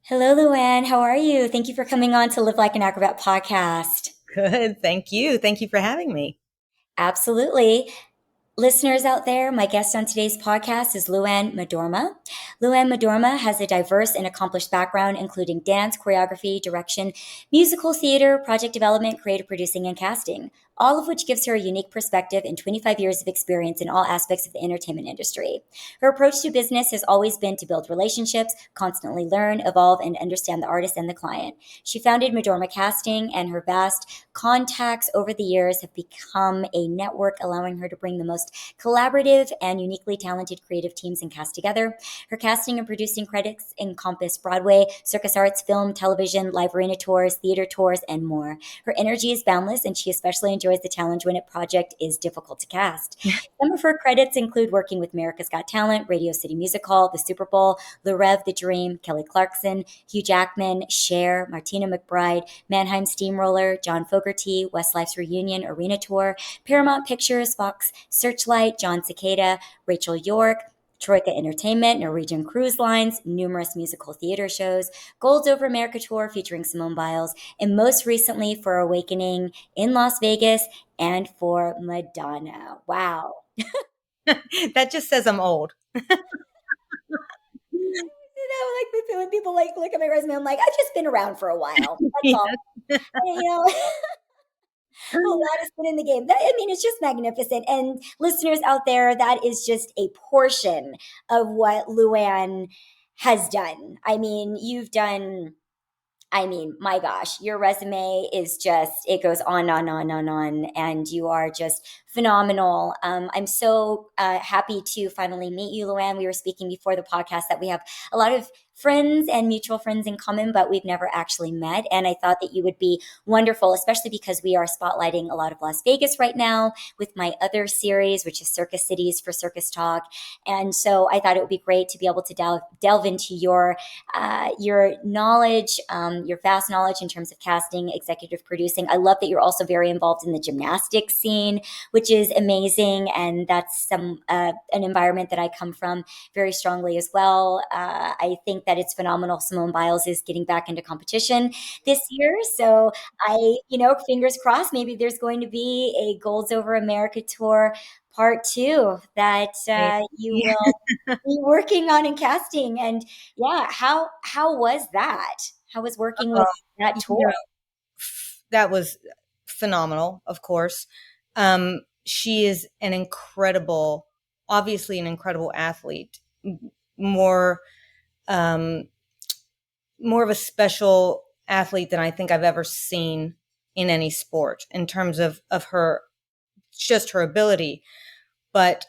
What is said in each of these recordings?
Hello, Louanne. How are you? Thank you for coming on to Live Like an Acrobat podcast. Good. Thank you. Thank you for having me. Absolutely. Listeners out there, my guest on today's podcast is Louanne Madorma. Louanne Madorma has a diverse and accomplished background, including dance, choreography, direction, musical theater, project development, creative producing, and casting, all of which gives her a unique perspective and 25 years of experience in all aspects of the entertainment industry. Her approach to business has always been to build relationships, constantly learn, evolve, and understand the artist and the client. She founded Madorma Casting, and her vast contacts over the years have become a network allowing her to bring the most collaborative and uniquely talented creative teams and cast together. Her casting and producing credits encompass Broadway, circus arts, film, television, live arena tours, theater tours, and more. Her energy is boundless, and she especially enjoys the challenge when a project is difficult to cast. Some of her credits include working with America's Got Talent, Radio City Music Hall, the Super Bowl, Reve, The Dream, Kelly Clarkson, Hugh Jackman, Cher, Martina McBride, Mannheim Steamroller, John Fogerty, Westlife's Reunion Arena Tour, Paramount Pictures, Fox Searchlight, John Cicada, Rachel York, Troika Entertainment, Norwegian Cruise Lines, numerous musical theater shows, Gold's Over America Tour featuring Simone Biles, and most recently for Awakening in Las Vegas and for Madonna. Wow. That just says I'm old. Like when people like look at my resume, I'm like, I've just been around for a while. That's all. Yes. You know, a lot has been in the game. It's just magnificent. And listeners out there, that is just a portion of what Luann has done. You've done. My gosh, your resume is just, it goes on, and you are just phenomenal. I'm so happy to finally meet you, Luann. We were speaking before the podcast that we have a lot of friends and mutual friends in common, but we've never actually met. And I thought that you would be wonderful, especially because we are spotlighting a lot of Las Vegas right now with my other series, which is Circus Cities for Circus Talk. And so I thought it would be great to be able to delve into your knowledge, your vast knowledge in terms of casting, executive producing. I love that you're also very involved in the gymnastics scene, which is amazing, and that's an environment that I come from very strongly as well. I think that it's phenomenal. Simone Biles is getting back into competition this year, so fingers crossed. Maybe there's going to be a Golds Over America tour part two that you Yeah. will be working on and casting. And yeah, how was that? How was working Uh, with that you tour? that was phenomenal, of course. She is obviously an incredible athlete. More, um, more of a special athlete than I think I've ever seen in any sport in terms of her, just her ability. But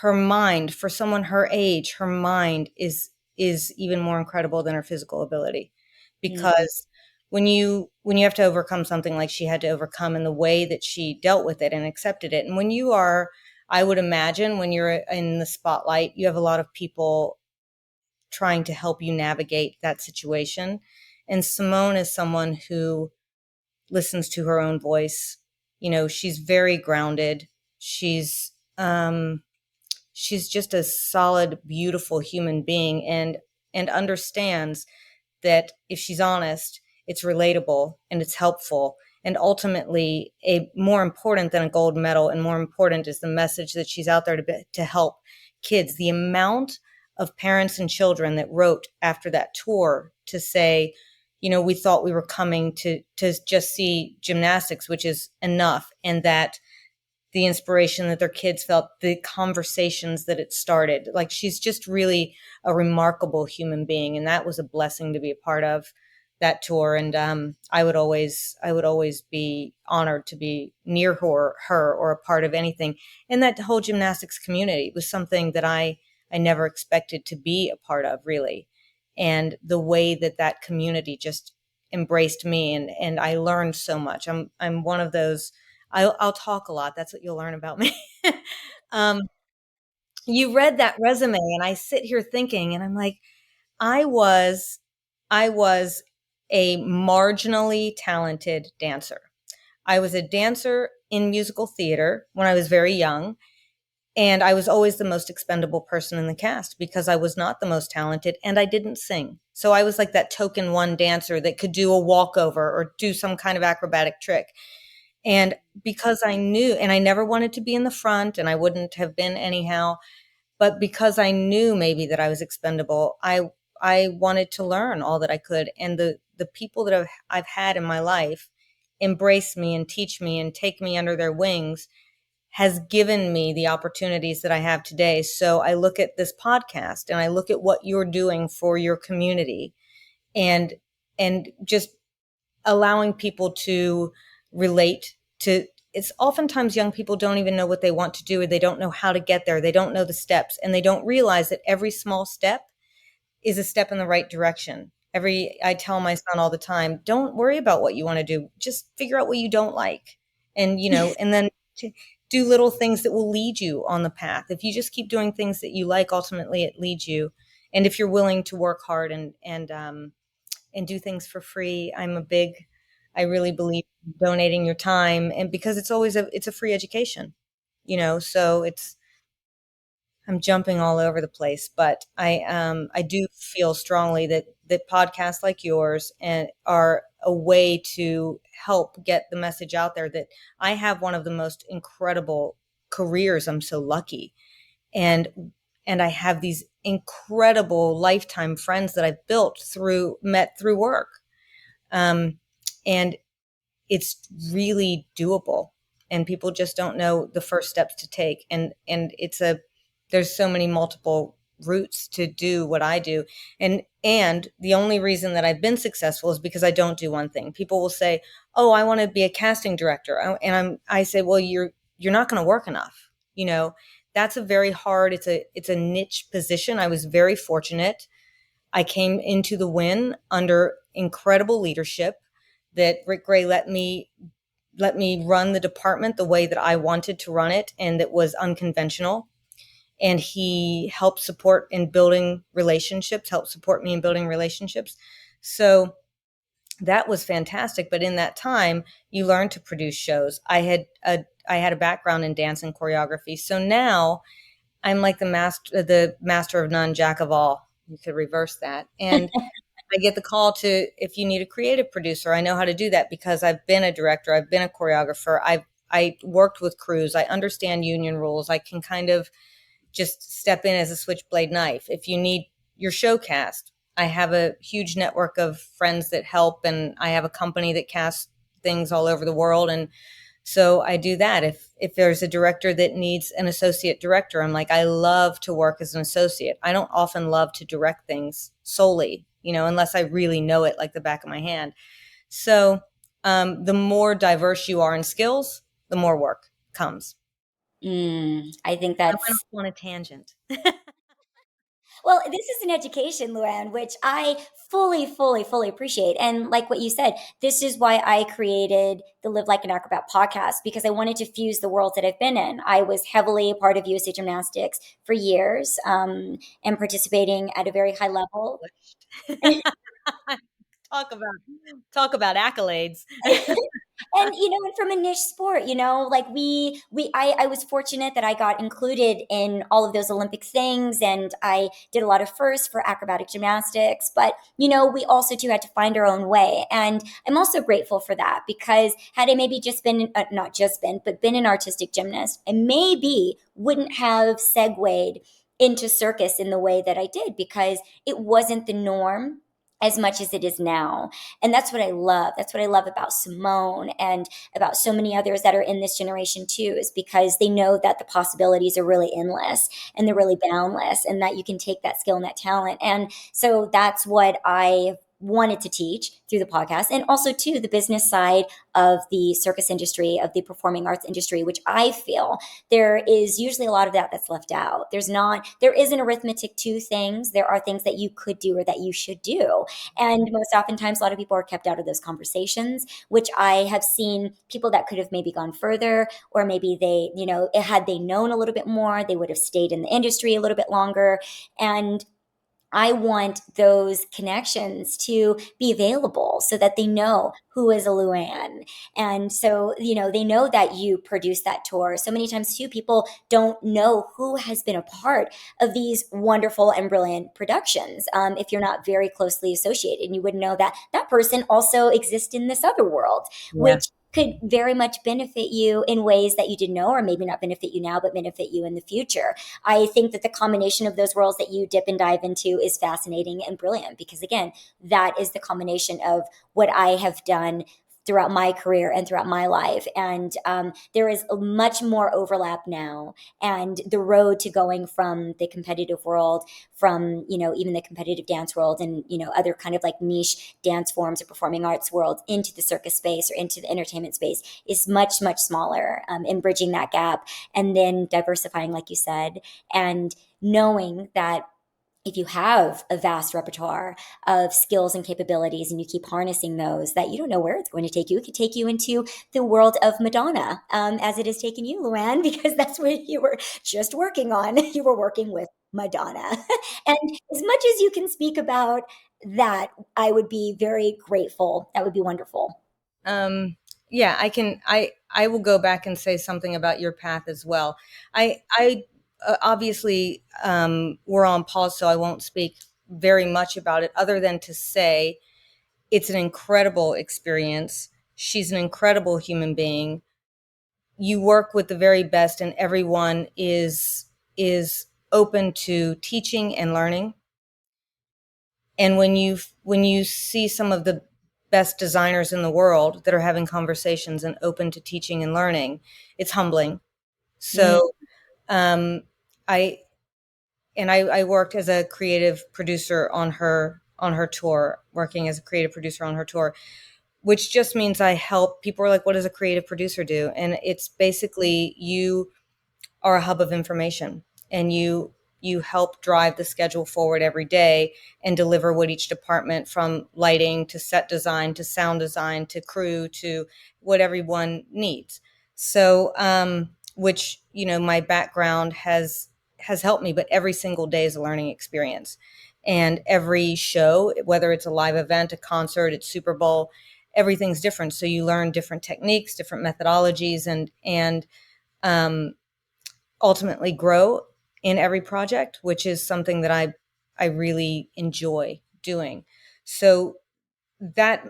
her mind, for someone her age, her mind is even more incredible than her physical ability, Mm, because when you have to overcome something like she had to overcome, and the way that she dealt with it and accepted it, and when you are, I would imagine, when you're in the spotlight, you have a lot of people trying to help you navigate that situation. And Simone is someone who listens to her own voice. She's very grounded. She's just a solid, beautiful human being, and understands that if she's honest, it's relatable and it's helpful. And ultimately, more important than a gold medal, and more important is the message that she's out there to help kids. The amount of parents and children that wrote after that tour to say, we thought we were coming to just see gymnastics, which is enough, and that the inspiration that their kids felt, the conversations that it started. Like, she's just really a remarkable human being, and that was a blessing to be a part of that tour. And I would always be honored to be near her or a part of anything. And that whole gymnastics community was something that I never expected to be a part of, really. And the way that community just embraced me, and I learned so much. I'm one of those. I'll talk a lot. That's what you'll learn about me. um, you read that resume, and I sit here thinking, and I'm like, I was, I was a marginally talented dancer. I was a dancer in musical theater when I was very young, and I was always the most expendable person in the cast because I was not the most talented and I didn't sing. So I was like that token one dancer that could do a walkover or do some kind of acrobatic trick. And because I knew, and I never wanted to be in the front, and I wouldn't have been anyhow, but because I knew maybe that I was expendable, I wanted to learn all that I could. And the people that I've had in my life embrace me and teach me and take me under their wings has given me the opportunities that I have today. So I look at this podcast and I look at what you're doing for your community, and just allowing people to relate to. It's oftentimes young people don't even know what they want to do, or they don't know how to get there. They don't know the steps, and they don't realize that every small step is a step in the right direction. I tell my son all the time, don't worry about what you want to do. Just figure out what you don't like. And, and then to do little things that will lead you on the path. If you just keep doing things that you like, ultimately it leads you. And if you're willing to work hard and do things for free, I really believe in donating your time. And because it's a free education, so I'm jumping all over the place, but I do feel strongly that podcasts like yours and are a way to help get the message out there that I have one of the most incredible careers. I'm so lucky. And I have these incredible lifetime friends that I've met through work. And it's really doable, and people just don't know the first steps to take. And there's so many multiple routes to do what I do. And the only reason that I've been successful is because I don't do one thing. People will say, "Oh, I want to be a casting director." And I say, "Well, you're not going to work enough." That's a very hard, it's a niche position. I was very fortunate. I came into the Wynn under incredible leadership, that Rick Gray let me run the department the way that I wanted to run it, and that was unconventional. And he helped support me in building relationships. So that was fantastic. But in that time, you learn to produce shows. I had a background in dance and choreography. So now I'm like the master of none, jack of all. You could reverse that. And I get the call to, if you need a creative producer, I know how to do that because I've been a director, I've been a choreographer, I worked with crews, I understand union rules, I can kind of just step in as a switchblade knife. If you need your show cast, I have a huge network of friends that help, and I have a company that casts things all over the world. And so I do that. If there's a director that needs an associate director, I'm like, I love to work as an associate. I don't often love to direct things solely, unless I really know it like the back of my hand. So the more diverse you are in skills, the more work comes. I think I went that's off on a tangent. Well, this is an education, Luann, which I fully, fully, fully appreciate. And like what you said, this is why I created the Live Like an Acrobat podcast, because I wanted to fuse the worlds that I've been in. I was heavily a part of USA Gymnastics for years, and participating at a very high level. talk about talk about accolades. And and from a niche sport, like I was fortunate that I got included in all of those Olympic things, and I did a lot of firsts for acrobatic gymnastics. But we also too had to find our own way, and I'm also grateful for that, because had I maybe just been not just been, but been an artistic gymnast, I maybe wouldn't have segued into circus in the way that I did, because it wasn't the norm as much as it is now. And that's what I love. That's what I love about Simone and about so many others that are in this generation too, is because they know that the possibilities are really endless and they're really boundless, and that you can take that skill and that talent. And so that's what I wanted to teach through the podcast, and also too the business side of the circus industry, of the performing arts industry, which I feel there is usually a lot of that that's left out. There is an arithmetic to things. There are things that you could do or that you should do, and most oftentimes, a lot of people are kept out of those conversations, which I have seen people that could have maybe gone further, or maybe they, had they known a little bit more, they would have stayed in the industry a little bit longer. And I want those connections to be available so that they know who is a Luann. And so, they know that you produce that tour. So many times, too, people don't know who has been a part of these wonderful and brilliant productions. If you're not very closely associated, and you wouldn't know that that person also exists in this other world, Yeah. which could very much benefit you in ways that you didn't know, or maybe not benefit you now, but benefit you in the future. I think that the combination of those worlds that you dip and dive into is fascinating and brilliant because, again, that is the combination of what I have done throughout my career and throughout my life. And there is much more overlap now. And the road to going from the competitive world, from, even the competitive dance world and, other kind of like niche dance forms or performing arts world into the circus space or into the entertainment space is much, much smaller, in bridging that gap and then diversifying, like you said, and knowing that if you have a vast repertoire of skills and capabilities and you keep harnessing those, that you don't know where it's going to take you. It could take you into the world of Madonna, as it has taken you, Louanne, because that's what you were just working on. You were working with Madonna. And as much as you can speak about that, I would be very grateful. That would be wonderful. Um, yeah, I will go back and say something about your path as well. I obviously, we're on pause, so I won't speak very much about it other than to say it's an incredible experience. She's an incredible human being. You work with the very best, and everyone is open to teaching and learning. And when you see some of the best designers in the world that are having conversations and open to teaching and learning, it's humbling. Mm. So um, I I worked as a creative producer on her tour, working as a creative producer on her tour, which just means I help. People are like, "What does a creative producer do?" And it's basically you are a hub of information, and you help drive the schedule forward every day and deliver what each department, from lighting to set design to sound design to crew to what everyone needs. So which, my background has helped me, but every single day is a learning experience. And every show, whether it's a live event, a concert, it's Super Bowl, everything's different. So you learn different techniques, different methodologies, and um, ultimately grow in every project, which is something that I really enjoy doing. So that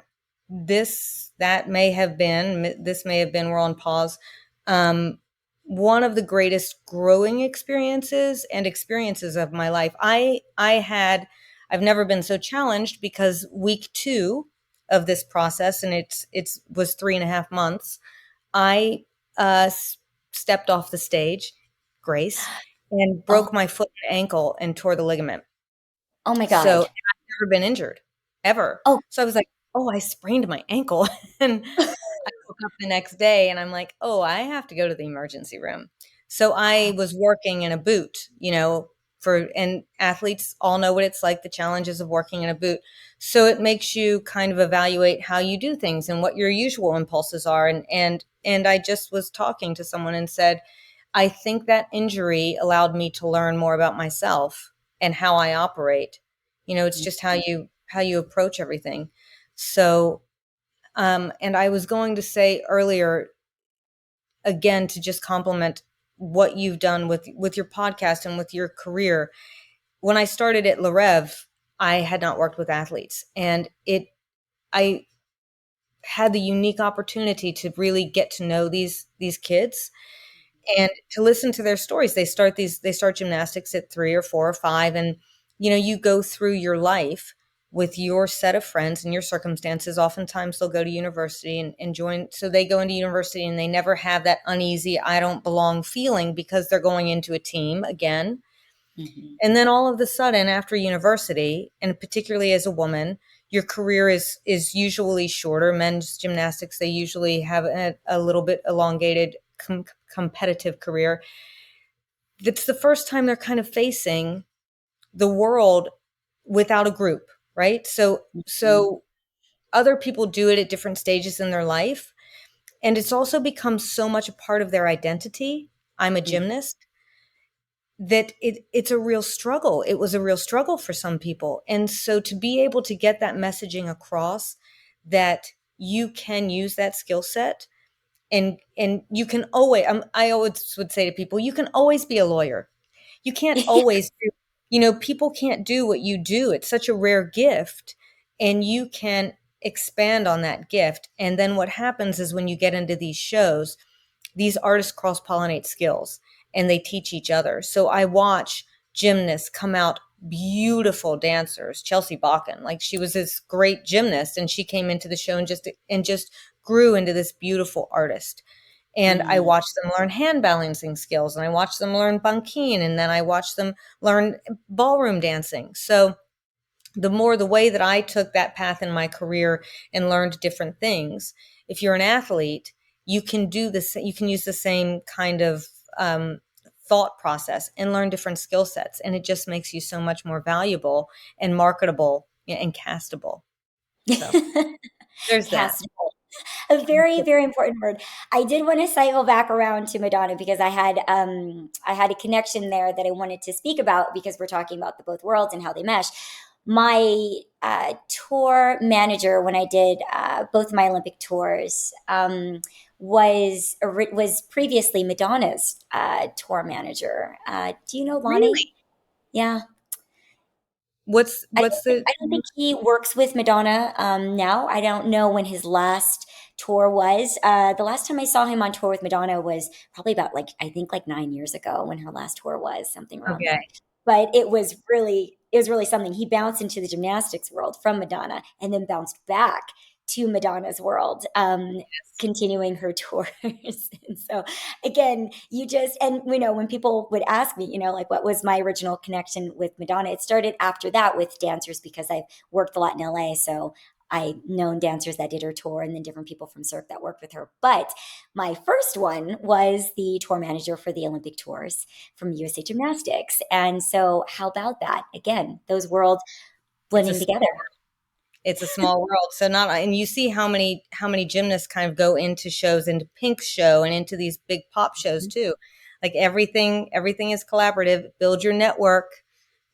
that may have been, this may have been, we're on pause, um, one of the greatest growing experiences of my life. I've never been so challenged, because week 2 of this process, and it's was 3.5 months, I stepped off the stage, Grace, and Oh, broke my foot and ankle and tore the ligament. oh my So, and God. I've never been injured, ever. Oh, So I was like, "Oh, I sprained my ankle." And I woke up the next day and I'm like, "Oh, I have to go to the emergency room." So I was working in a boot, and athletes all know what it's like, the challenges of working in a boot. So it makes you kind of evaluate how you do things and what your usual impulses are. And I just was talking to someone and said, I think that injury allowed me to learn more about myself and how I operate. It's just how you approach everything. So and I was going to say earlier, again, to just compliment what you've done with your podcast and with your career. When I started at Reve, I had not worked with athletes, and I had the unique opportunity to really get to know these kids and to listen to their stories. They start gymnastics at 3 or 4 or 5, and you go through your life with your set of friends and your circumstances. Oftentimes they'll go to university and join, so they go into university and they never have that uneasy, I don't belong feeling, because they're going into a team again. mhm. And then all of a sudden, after university, and particularly as a woman, your career is usually shorter. Men's gymnastics, they usually have a little bit elongated competitive career. It's the first time they're kind of facing the world without a group, right? So other people do it at different stages in their life, and it's also become so much a part of their identity. I'm a Mhm. gymnast. that it's a real struggle. It was a real struggle for some people. And so to be able to get that messaging across, that you can use that skill set, and you can always, I always would say to people, you can always be a lawyer. You can't always do, people can't do what you do. It's such a rare gift, and you can expand on that gift. And then what happens is when you get into these shows, these artists cross-pollinate skills and they teach each other. So I watch gymnasts come out beautiful dancers. Chelsea Bakken, like, she was this great gymnast and she came into the show and just grew into this beautiful artist. And I Mm. watched them learn hand balancing skills, and I watched them learn bankin, and then I watched them learn ballroom dancing. So the way that I took that path in my career and learned different things, if you're an athlete, you can do this, you can use the same kind of thought process and learn different skill sets. And it just makes you so much more valuable and marketable and castable. So there's that. Cast. A very, very important word. I did want to cycle back around to Madonna because I had a connection there that I wanted to speak about because we're talking about the both worlds and how they mesh. My tour manager when I did both my Olympic tours was previously Madonna's tour manager. Do you know Lonnie? Really? Yeah. What's I what's don't think, the I don't think he works with Madonna now. I don't know when his last tour was. The last time I saw him on tour with Madonna was probably about I think 9 years ago when her last tour was, something around okay? there. But it was really something. He bounced into the gymnastics world from Madonna and then bounced back to Madonna's world, continuing her tours. And so again, when people would ask me, what was my original connection with Madonna, it started after that with dancers because I've worked a lot in LA. So I known dancers that did her tour and then different people from Cirque that worked with her. But my first one was the tour manager for the Olympic tours from USA Gymnastics. And so how about that? Again, those worlds It's a blending together. it's a small world. So not, and you see how many gymnasts kind of go into shows, into Pink's show and into these big pop shows too. Like everything is collaborative. Build your network.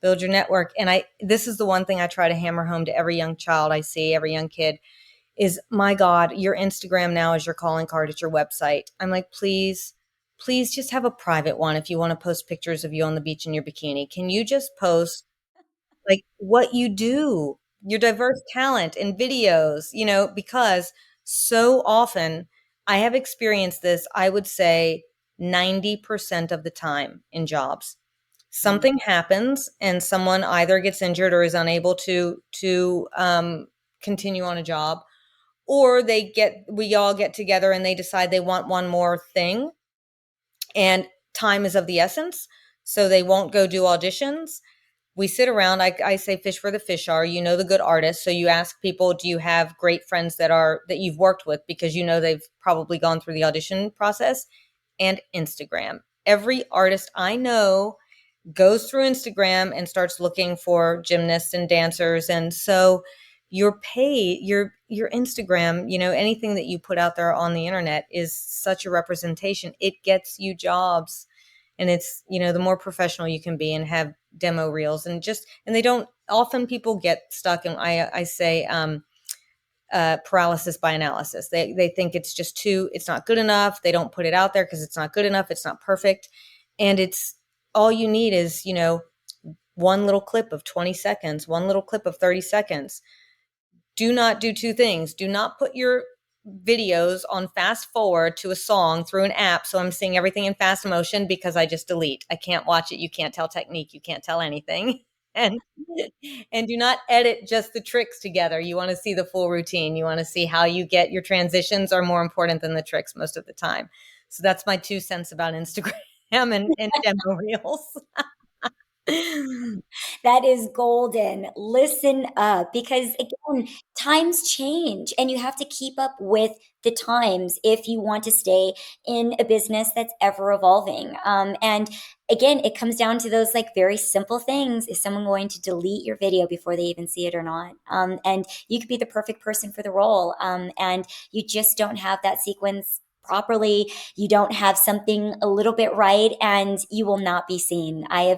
And this is the one thing I try to hammer home to every young child I see, every young kid, is, my God, your Instagram now is your calling card. It's your website. I'm like, please just have a private one. If you want to post pictures of you on the beach in your bikini, can you just post like what you do, your diverse talent in videos, because so often I have experienced this, I would say 90% of the time in jobs. Mm. Something happens and someone either gets injured or is unable to continue on a job, or we all get together and they decide they want one more thing, and time is of the essence. So they won't go do auditions. We sit around. I say fish where the fish are. The good artists. So you ask people, do you have great friends that you've worked with, because they've probably gone through the audition process. And Instagram. Every artist I know goes through Instagram and starts looking for gymnasts and dancers. And so your Instagram, anything that you put out there on the internet is such a representation. It gets you jobs. And it's, the more professional you can be and have demo reels, and they don't, often people get stuck in, I say, paralysis by analysis. They think it's not good enough. They don't put it out there because it's not good enough. It's not perfect. And it's all you need is, one little clip of 20 seconds, one little clip of 30 seconds. Do not do two things. Do not put your videos on fast forward to a song through an app. So I'm seeing everything in fast motion because I just delete. I can't watch it. You can't tell technique. You can't tell anything. And do not edit just the tricks together. You want to see the full routine. You want to see how you get your transitions are more important than the tricks most of the time. So that's my 2 cents about Instagram and demo reels. That is golden. Listen up because, again, times change and you have to keep up with the times if you want to stay in a business that's ever evolving. And again, it comes down to those very simple things. Is someone going to delete your video before they even see it or not? And you could be the perfect person for the role. And you just don't have that sequence properly, you don't have something a little bit right, and you will not be seen. I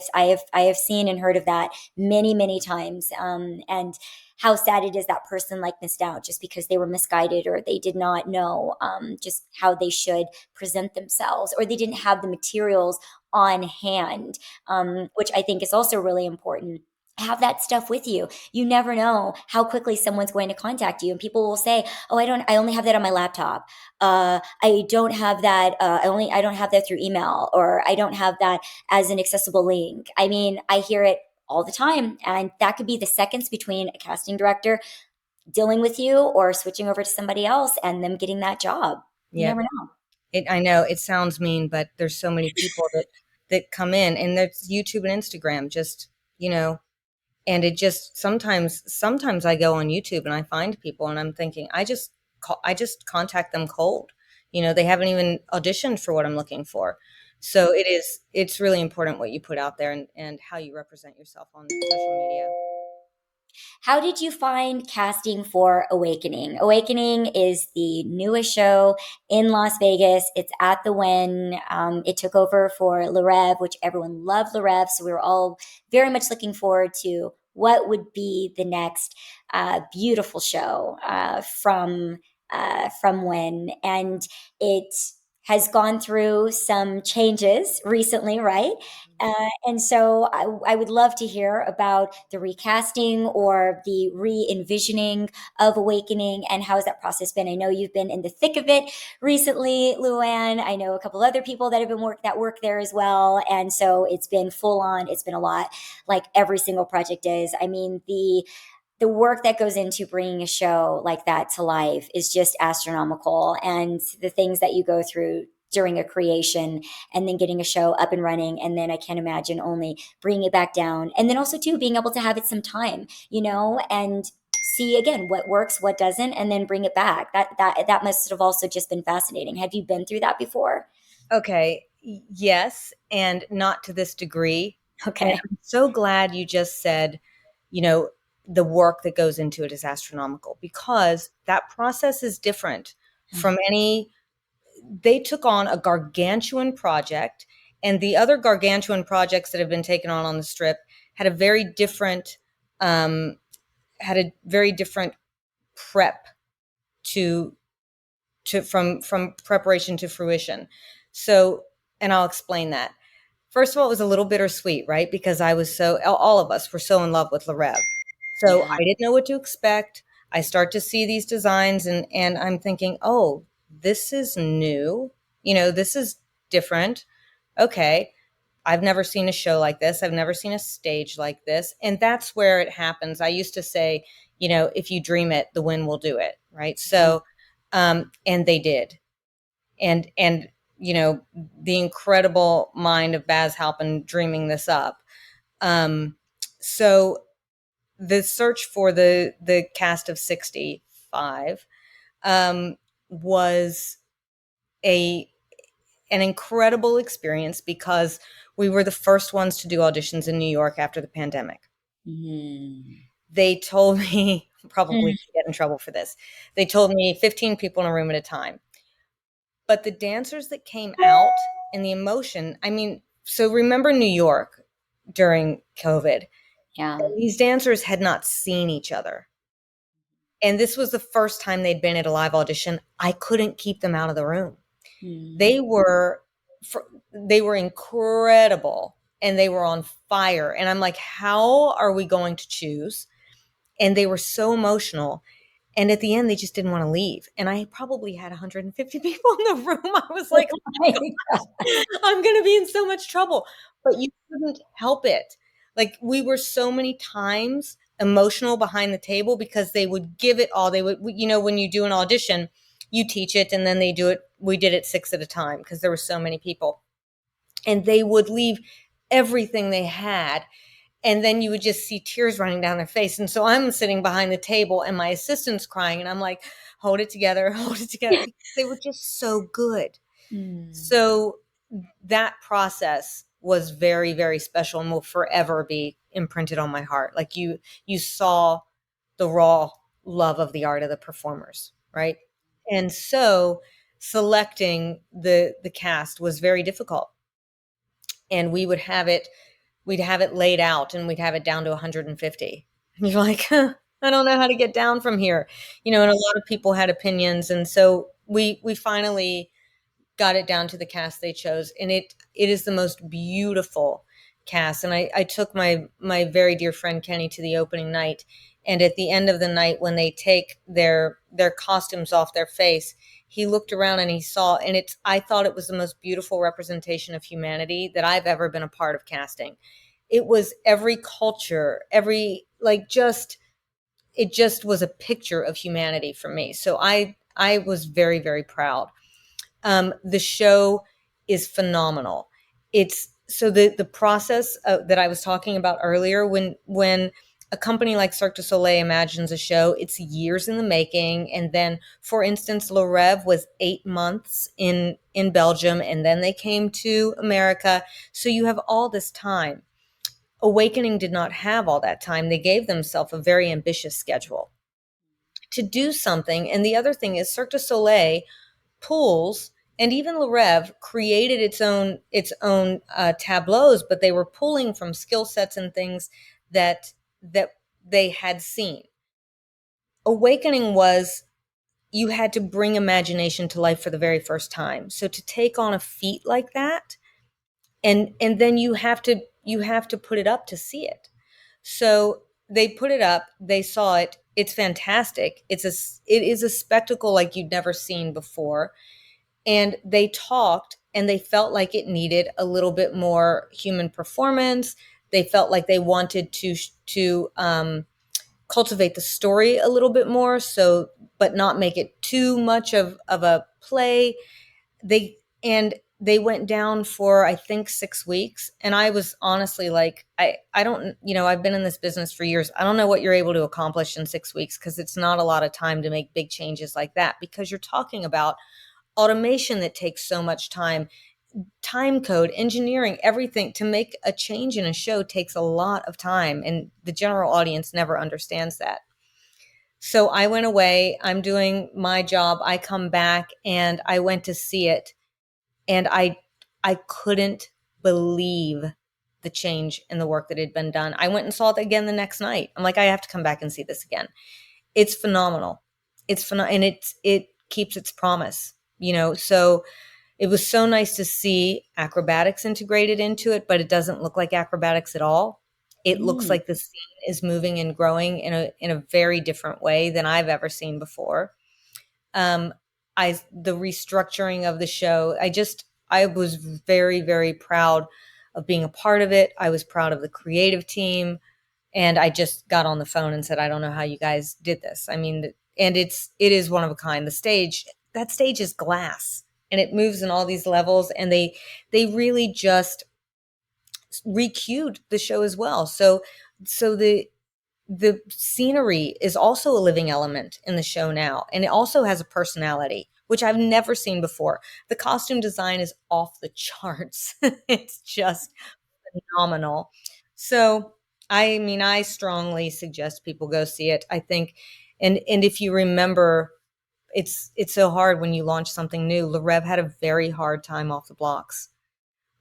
have seen and heard of that many, many times. And how sad it is that person like missed out just because they were misguided, or they did not know just how they should present themselves, or they didn't have the materials on hand, which I think is also really important. Have that stuff with you. You never know how quickly someone's going to contact you, and people will say, "Oh, I only have that on my laptop. I don't have that. I don't have that through email, or I don't have that as an accessible link." I mean, I hear it all the time, and that could be the seconds between a casting director dealing with you or switching over to somebody else and them getting that job. You Yep. never know. I know it sounds mean, but there's so many people that come in, and there's YouTube and Instagram, just, you know, and it just sometimes I go on YouTube and I find people and I'm thinking, I just contact them cold. They haven't even auditioned for what I'm looking for. So it's really important what you put out there, and how you represent yourself on social media. How did you find casting for Awakening? Awakening is the newest show in Las Vegas. It's at the Wynn. It took over for Reve, which everyone loved Reve. So we were all very much looking forward to what would be the next beautiful show from Wynn. And it has gone through some changes recently, right? And so I would love to hear about the recasting or the re envisioning of Awakening, and how has that process been? I know you've been in the thick of it recently, Louanne. I know a couple other people that have been that work there as well. And so it's been full on, it's been a lot, like every single project is. I mean, the work that goes into bringing a show like that to life is just astronomical, and the things that you go through during a creation, and then getting a show up and running, and then I can't imagine only bringing it back down, and then also too being able to have it some time, and see again what works, what doesn't, and then bring it back. That must have also just been fascinating. Have you been through that before? Okay. Yes, and not to this degree. And Okay. I'm so glad you just said, you know, the work that goes into it is astronomical, because that process is different from any. They took on a gargantuan project, and the other gargantuan projects that have been taken on the strip had a very different, um, prep to from preparation to fruition. So, and I'll explain that. First of all, it was a little bittersweet, right? Because all of us were so in love with Le Reve. So Yeah. I didn't know what to expect. I start to see these designs, and I'm thinking, oh, this is new. This is different. Okay. I've never seen a show like this. I've never seen a stage like this. And that's where it happens. I used to say, if you dream it, the wind will do it. Right. So, and they did. And the incredible mind of Baz Halpin dreaming this up. So the search for the cast of 65 was a an incredible experience, because we were the first ones to do auditions in New York after the pandemic. Mhm. They told me, probably get in trouble for this, they told me 15 people in a room at a time. But the dancers that came out, and the emotion, I mean, so remember New York during COVID, Yeah. these dancers had not seen each other. And this was the first time they'd been at a live audition. I couldn't keep them out of the room. Mm. They were they were incredible, and they were on fire. And I'm like, how are we going to choose? And they were so emotional. And at the end, they just didn't want to leave. And I probably had 150 people in the room. I was like, I'm going to be in so much trouble. But you couldn't help it. Like, we were so many times emotional behind the table, because they would give it all. They would, when you do an audition, you teach it, and then they do it. We did it 6 at a time because there were so many people. And they would leave everything they had. And then you would just see tears running down their face. And so I'm sitting behind the table, and my assistant's crying, and I'm like, hold it together, hold it together. Because they were just so good. Mm. So that process was very, very special, and will forever be imprinted on my heart. Like, you saw the raw love of the art of the performers, right? And so selecting the cast was very difficult. And we'd have it laid out, and we'd have it down to 150. And you're like, huh, I don't know how to get down from here. And a lot of people had opinions. And so we finally got it down to the cast they chose. And it is the most beautiful cast. And I took my very dear friend Kenny to the opening night. And at the end of the night, when they take their costumes off their face, he looked around and he saw, and I thought it was the most beautiful representation of humanity that I've ever been a part of casting. It was every culture, it just was a picture of humanity for me. So I was very, very proud. The show is phenomenal. It's so the process that I was talking about earlier, when a company like Cirque du Soleil imagines a show, it's years in the making. And then, for instance, Reve was 8 months in Belgium, and then they came to America. So you have all this time. Awakening did not have all that time. They gave themselves a very ambitious schedule to do something. And the other thing is Cirque du Soleil pools, and even Reve created its own tableaus, but they were pulling from skill sets and things that they had seen. Awakening was, you had to bring imagination to life for the very first time. So to take on a feat like that, and then you have to put it up to see it. So they put it up, they saw it. It's fantastic. It is a spectacle like you'd never seen before. And they talked, and they felt like it needed a little bit more human performance. They felt like they wanted to cultivate the story a little bit more, but not make it too much of a play. They went down for, I think, 6 weeks. And I was honestly like, I don't, I've been in this business for years. I don't know what you're able to accomplish in 6 weeks, because it's not a lot of time to make big changes like that, because you're talking about automation that takes so much time code, engineering, everything. To make a change in a show takes a lot of time, and the general audience never understands that. So I went away, I'm doing my job, I come back, and I went to see it, and I couldn't believe the change in the work that had been done. I went and saw it again the next night. I'm like, I have to come back and see this again. It's phenomenal. And it keeps its promise, so it was so nice to see acrobatics integrated into it, but it doesn't look like acrobatics at all. It looks like the scene is moving and growing in a very different way than I've ever seen before. The restructuring of the show, I was very, very proud of being a part of it. I was proud of the creative team. And I just got on the phone and said, I don't know how you guys did this. I mean, and it is one of a kind. That stage is glass, and it moves in all these levels, and they really just re-cued the show as well. So the scenery is also a living element in the show now, and it also has a personality, which I've never seen before. The costume design is off the charts. It's just phenomenal. So, I mean, I strongly suggest people go see it. I think, and if you remember, it's so hard when you launch something new. Reve had a very hard time off the blocks.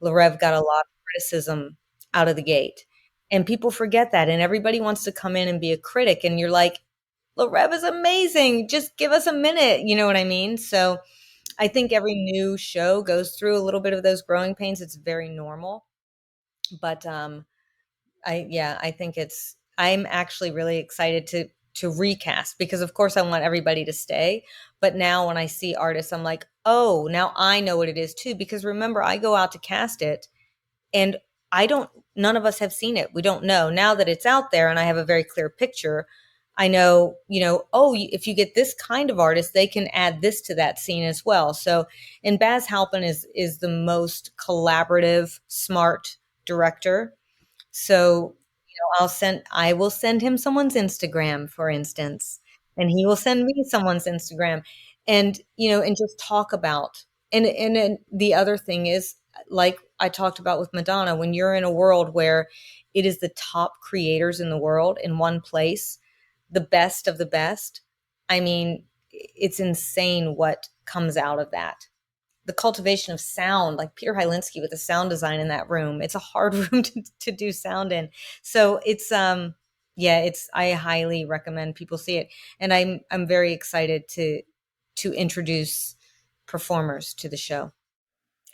Reve got a lot of criticism out of the gate, and people forget that. And everybody wants to come in and be a critic, and you're like, Reve is amazing. Just give us a minute. You know what I mean? So I think every new show goes through a little bit of those growing pains. It's very normal. But I think I'm actually really excited to recast, because of course I want everybody to stay. But now when I see artists, I'm like, oh, now I know what it is too. Because remember, I go out to cast it, and none of us have seen it. We don't know. Now that it's out there and I have a very clear picture, I know, oh, if you get this kind of artist, they can add this to that scene as well. So, and Baz Halpin is the most collaborative, smart director. So, I will send him someone's Instagram, for instance, and he will send me someone's Instagram, and, and just talk about, and the other thing is, like I talked about with Madonna, when you're in a world where it is the top creators in the world in one place, the best of the best. I mean, it's insane what comes out of that. The cultivation of sound, like Peter Hylinski with the sound design in that room. It's a hard room to do sound in. So it's I highly recommend people see it. And I'm very excited to introduce performers to the show.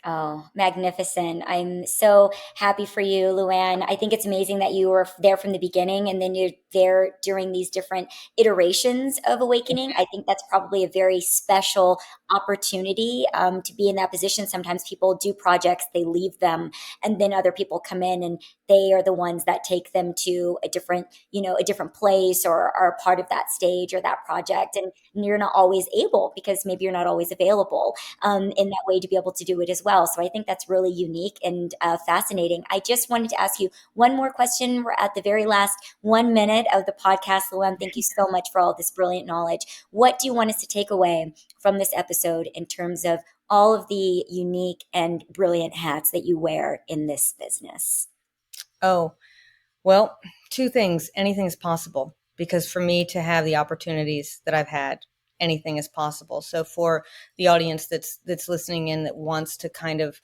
Oh, magnificent. I'm so happy for you, Luann. I think it's amazing that you were there from the beginning and then you're there during these different iterations of Awakening. I think that's probably a very special opportunity to be in that position. Sometimes people do projects, they leave them, and then other people come in and they are the ones that take them to a different, a different place or are a part of that stage or that project. And you're not always able because maybe you're not always available in that way to be able to do it as well. So I think that's really unique and fascinating. I just wanted to ask you one more question. We're at the very last 1 minute of the podcast. Luann, thank you so much for all this brilliant knowledge. What do you want us to take away from this episode in terms of all of the unique and brilliant hats that you wear in this business? Oh, well, two things. Anything is possible, because for me to have the opportunities that I've had, anything is possible. So for the audience that's listening in that wants to kind of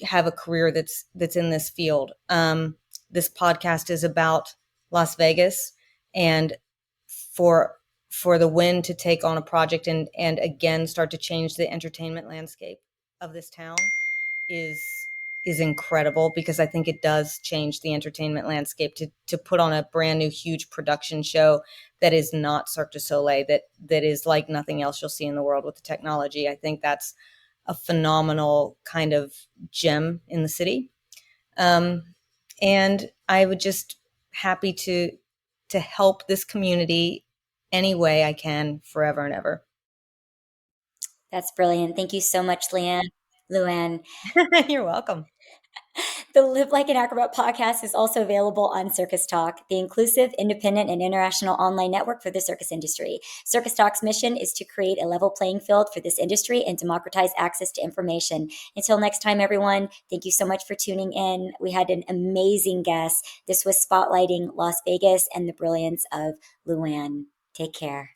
have a career that's in this field, this podcast is about Las Vegas, and for the Wynn to take on a project and again start to change the entertainment landscape of this town is incredible, because I think it does change the entertainment landscape to put on a brand new huge production show that is not Cirque du Soleil, that is like nothing else you'll see in the world with the technology. I think that's a phenomenal kind of gem in the city. And I would just happy to help this community any way I can forever and ever. That's brilliant. Thank you so much, Luann. You're welcome. The Live Like an Acrobat podcast is also available on Circus Talk, the inclusive, independent, and international online network for the circus industry. Circus Talk's mission is to create a level playing field for this industry and democratize access to information. Until next time, everyone, thank you so much for tuning in. We had an amazing guest. This was spotlighting Las Vegas and the brilliance of Luann. Take care.